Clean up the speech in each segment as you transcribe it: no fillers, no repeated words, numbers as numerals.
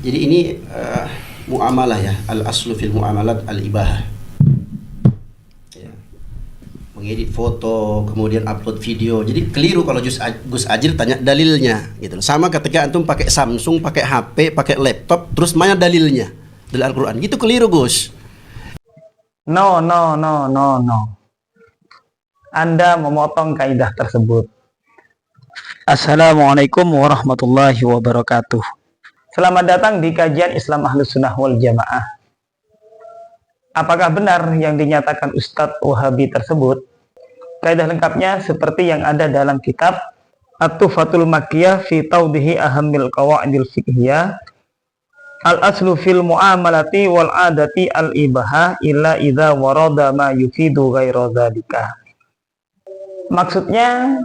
Jadi ini muamalah ya, al aslu fil muamalat al ibahah. Ya. Mengedit foto, kemudian upload video. Jadi keliru kalau Gus Ajir tanya dalilnya gitu loh. Sama ketika antum pakai Samsung, pakai HP, pakai laptop, terus mana dalilnya? Dalil Al-Qur'an. Gitu keliru, Gus. No, no, no, no, no. Anda memotong kaidah tersebut. Assalamualaikum warahmatullahi wabarakatuh. Selamat datang di kajian Islam Ahlus Sunnah wal Jamaah. Apakah benar yang dinyatakan Ustadz Wahabi tersebut? Kaidah lengkapnya seperti yang ada dalam kitab At-Tuhfatul Makkiyah fi Tawdihi Ahammil Qawaidil Fiqhiyah Al-aslu fil mu'amalati wal adati al-ibaha illa idza warada ma yufidu ghaira dzalika. Maksudnya,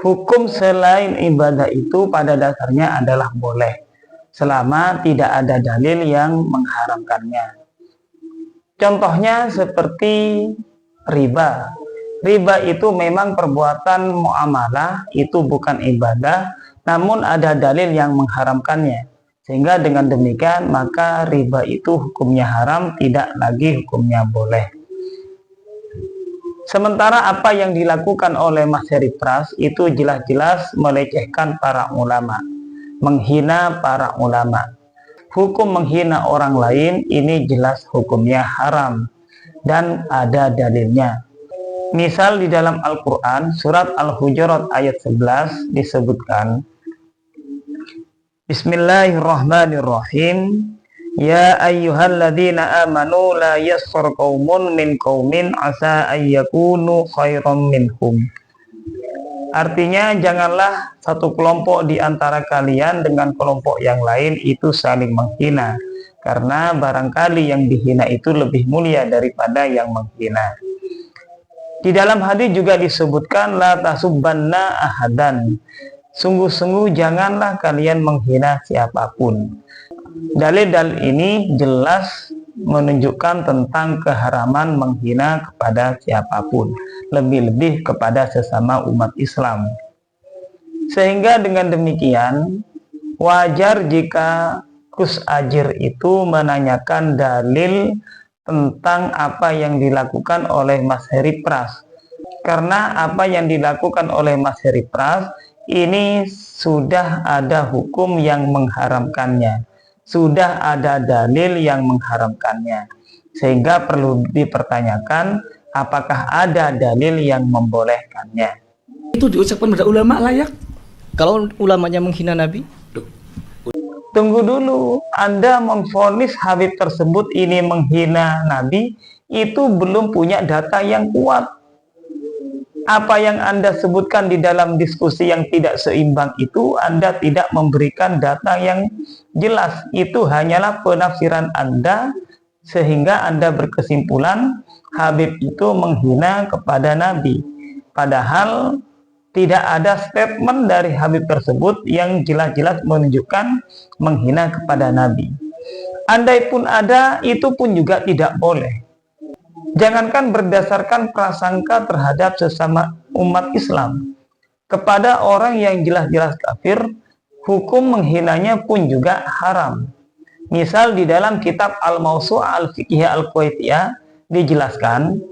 hukum selain ibadah itu pada dasarnya adalah boleh selama tidak ada dalil yang mengharamkannya. Contohnya seperti riba. Riba itu memang perbuatan muamalah, itu bukan ibadah, namun ada dalil yang mengharamkannya. Sehingga dengan demikian maka riba itu hukumnya haram, tidak lagi hukumnya boleh. Sementara apa yang dilakukan oleh Mas Heri Pras itu jelas-jelas melecehkan para ulama, menghina para ulama. Hukum menghina orang lain ini jelas hukumnya haram dan ada dalilnya. Misal di dalam Al-Quran surat Al-Hujurat ayat 11 disebutkan, Bismillahirrahmanirrahim. Ya ayyuhalladzina amanu la yaskhar qaumun min qaumin asa ayyakunu khairam minhum. Artinya janganlah satu kelompok di antara kalian dengan kelompok yang lain itu saling menghina, karena barangkali yang dihina itu lebih mulia daripada yang menghina. Di dalam hadis juga disebutkan la tasubbanna ahadan. Sungguh-sungguh janganlah kalian menghina siapapun. Dalil-dalil ini jelas menunjukkan tentang keharaman menghina kepada siapapun, lebih-lebih kepada sesama umat Islam. Sehingga dengan demikian, wajar jika Gus Ajir itu menanyakan dalil tentang apa yang dilakukan oleh Mas Heri Pras. Karena apa yang dilakukan oleh Mas Heri Pras ini sudah ada hukum yang mengharamkannya, sudah ada dalil yang mengharamkannya, sehingga perlu dipertanyakan apakah ada dalil yang membolehkannya. Itu diucapkan pada ulama layak kalau ulamanya menghina Nabi? Tunggu dulu, Anda memvonis Habib tersebut ini menghina Nabi, itu belum punya data yang kuat. Apa yang Anda sebutkan di dalam diskusi yang tidak seimbang itu, Anda tidak memberikan data yang jelas. Itu hanyalah penafsiran Anda, sehingga Anda berkesimpulan Habib itu menghina kepada Nabi. Padahal tidak ada statement dari Habib tersebut yang jelas-jelas menunjukkan menghina kepada Nabi. Andai pun ada, itu pun juga tidak boleh. Jangankan berdasarkan prasangka terhadap sesama umat Islam, kepada orang yang jelas-jelas kafir, hukum menghinanya pun juga haram. Misal di dalam kitab Al-Mawsu'ah Al-Fiqhiyah Al-Kuwaitiyah dijelaskan,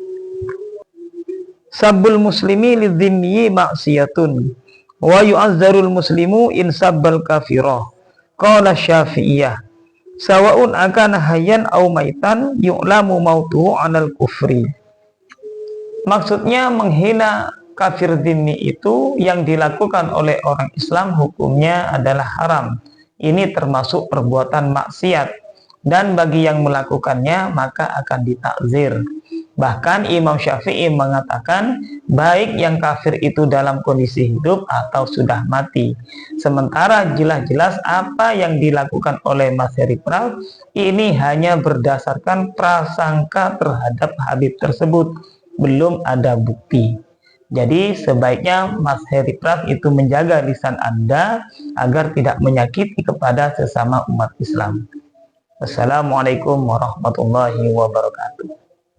Sabbul muslimi lidzimmi maksiyatun wa yu'azzarul muslimu in sabbal kafirah. Qala Syafi'iyah sawa'un akana hayyan aw maitan yu'lamu mautuhu 'alal kufri. Maksudnya menghina kafir dzimmi itu yang dilakukan oleh orang Islam hukumnya adalah haram. Ini termasuk perbuatan maksiat, dan bagi yang melakukannya maka akan ditakzir. Bahkan Imam Syafi'i mengatakan baik yang kafir itu dalam kondisi hidup atau sudah mati. Sementara jelas-jelas apa yang dilakukan oleh Mas Heri Pras ini hanya berdasarkan prasangka terhadap Habib tersebut, belum ada bukti. Jadi sebaiknya Mas Heri Pras itu menjaga lisan Anda agar tidak menyakiti kepada sesama umat Islam. Wassalamualaikum warahmatullahi wabarakatuh.